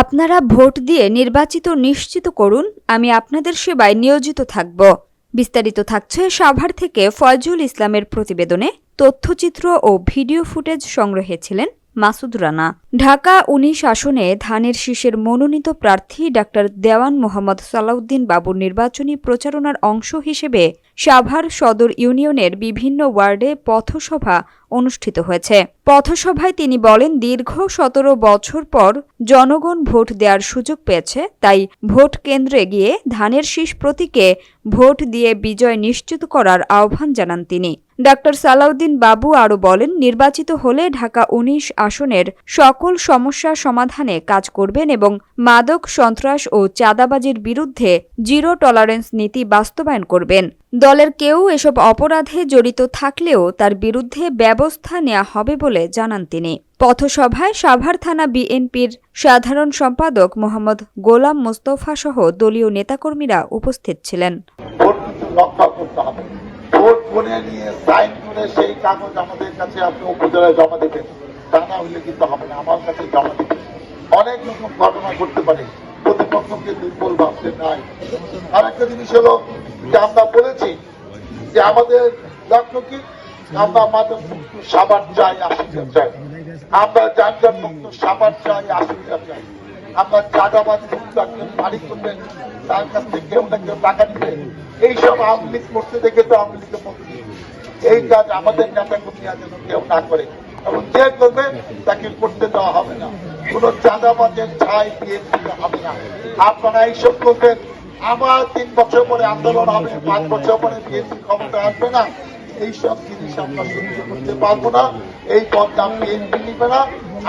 আপনারা ভোট দিয়ে নির্বাচিত নিশ্চিত করুন, আমি আপনাদের সেবায় নিয়োজিত থাকব। বিস্তারিত থাকছে সাভার থেকে ফয়জুল ইসলামের প্রতিবেদনে। তথ্যচিত্র ও ভিডিও ফুটেজ সংগ্রহে ছিলেন মাসুদ রানা। ঢাকা ১৯ আসনে ধানের শীষের মনোনীত প্রার্থী ডাক্তার দেওয়ান মোহাম্মদ সালাউদ্দিন বাবুর নির্বাচনী প্রচারণার অংশ হিসেবে সাভার সদর ইউনিয়নের বিভিন্ন ওয়ার্ডে পথসভা অনুষ্ঠিত হয়েছে। পথসভায় তিনি বলেন, দীর্ঘ ১৭ বছর পর জনগণ ভোট দেওয়ার সুযোগ পেয়েছে, তাই ভোট কেন্দ্রে গিয়ে ধানের শীষ প্রতীকে ভোট দিয়ে বিজয় নিশ্চিত করার আহ্বান জানান তিনি। ডাক্তার সালাউদ্দিন বাবু আরও বলেন, নির্বাচিত হলে ঢাকা ১৯ আসনের সকল সমস্যা সমাধানে কাজ করবেন এবং মাদক, সন্ত্রাস ও চাঁদাবাজির বিরুদ্ধে জিরো টলারেন্স নীতি বাস্তবায়ন করবেন। দলের কেউ এসব অপরাধে জড়িত থাকলেও তার বিরুদ্ধে ব্যবস্থা নেওয়া হবে বলে জানান তিনি। পথসভায় সাভার থানা বিএনপির সাধারণ সম্পাদক মোহাম্মদ গোলাম মোস্তফা সহ দলীয় নেতাকর্মীরা উপস্থিত ছিলেন। ভোট করে নিয়ে সাইন করে সেই কাগজ আমাদের কাছে আপনি উপজেলায় জমা দেবেন, তা না হলে কিন্তু হবে না। আমার কাছে জমা দেবেন। অনেক রকম ঘটনা ঘটতে পারে, প্রতিপক্ষকে দুর্বল ভাবতে নাই। আর একটা জিনিস হলো যে আমরা বলেছি যে আমাদের লক্ষ্য কি, আমরা মাদক মুক্ত সাভার চাই, ৮০টা চাই। আমরা যানজট মুক্ত সাভার চাই, ৮০টা চাই। আমরা চাঁদাবাজি মুক্ত একজন বাড়ি করবেন, তার কাছ থেকে কেউ না কেউ টাকা নিবে। এইসব আওয়ামী লীগ করতে দেখে তো আওয়ামী লীগের মধ্যে এই কাজ আমাদের নেতা কর্মীরা যেন কেউ না করে, এবং যে করবে তাকে করতে দেওয়া হবে না। কোন চাঁদাবাজের ছাই বিএনপি হবে না। আপনারা এইসব করবেন, আমার ৩ বছর পরে আন্দোলন হবে, ৫ বছর পরে বিএনপি ক্ষমতা আসবে না। এইসব জিনিস আমরা সহ্য করতে পারবো না। এই পদটা বিএনপি নিবে না,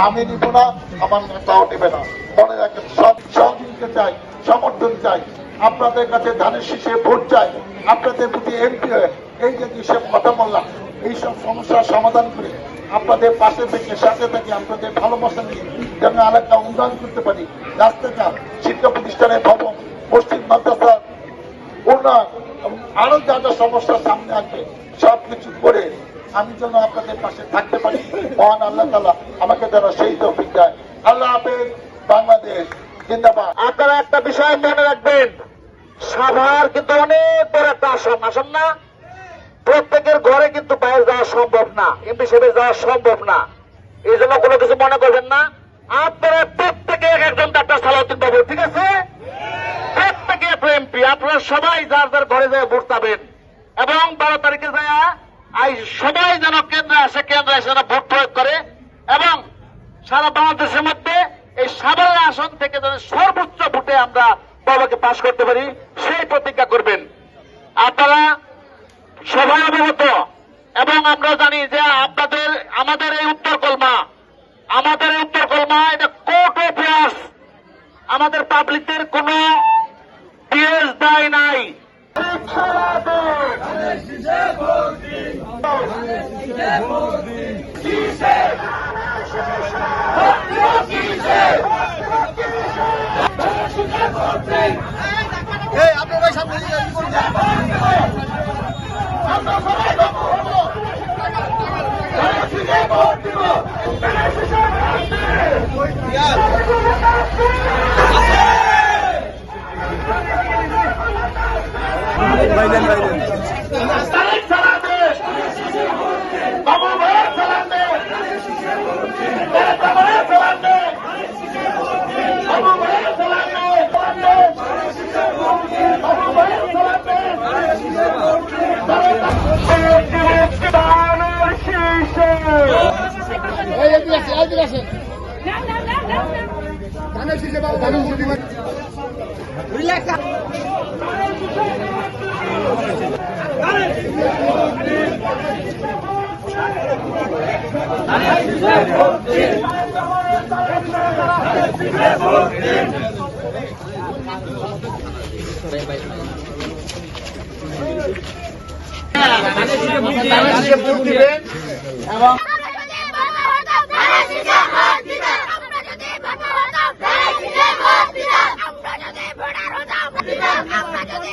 আমি নিব না, আমার নেতাও নেবে না। মনে রাখেন, সব সহযোগিতা চাই, সমর্থন চাই, আপনাদের কাছে ধানের শীষে ভোট চাই, আপনাদের প্রতি এমপি হয়ে এই যে যেসব কথা বললাম, এইসব সমস্যার সমাধান করে আপনাদের পাশে থেকে সাথে থেকে আপনাদের ভালোবাসা নিয়ে যেন আরেকটা উন্নয়ন করতে পারি। রাস্তাঘাট, শিক্ষা প্রতিষ্ঠানের ভবন, মসজিদ, মাদ্রাসা উন্নয়ন এবং আরো যা যা সমস্যার সামনে আসবে সবকিছু করে আমি যেন আপনাদের পাশে থাকতে পারি। মহান আল্লাহ তাআলা আমাকে যেন সেই তৌফিক দেয়। আল্লাহ হাফেজ। বাংলাদেশ জিন্দাবাদ। আপনারা একটা বিষয় মনে রাখবেন, সাভার কিন্তু অনেক বড় একটা আসন না। প্রত্যেকের ঘরে কিন্তু বাইরে যাওয়া সম্ভব না, এমপি সাহেব যাওয়া সম্ভব না। এই জন্য কোনো কিছু মনে করবেন না। আপনারা প্রত্যেকে একজন ডাক্তার সালাউদ্দিন বাবু, ঠিক আছে? প্রত্যেকে এমপি, আপনারা সবাই যার যার ঘরে যায় ভোট পাবেন এবং 12 তারিখে যায় সবাই যেন কেন্দ্রে আসে, কেন্দ্রে এসে ভোট প্রয়োগ করে এবং সারা বাংলাদেশের মধ্যে এই সাভার আসন থেকে যেন সর্বোচ্চ ভোটে আমরা বাবাকে পাশ করতে পারি, সেই প্রতিজ্ঞা করবেন। আপনারা সবাই অবগত এবং আমরা জানি যে আমাদের এই উত্তর কলমা এটা কোর্ট অফ ইয়ার্স, আমাদের পাবলিকদের কোন পিএস দায় নাই। আমরা যদি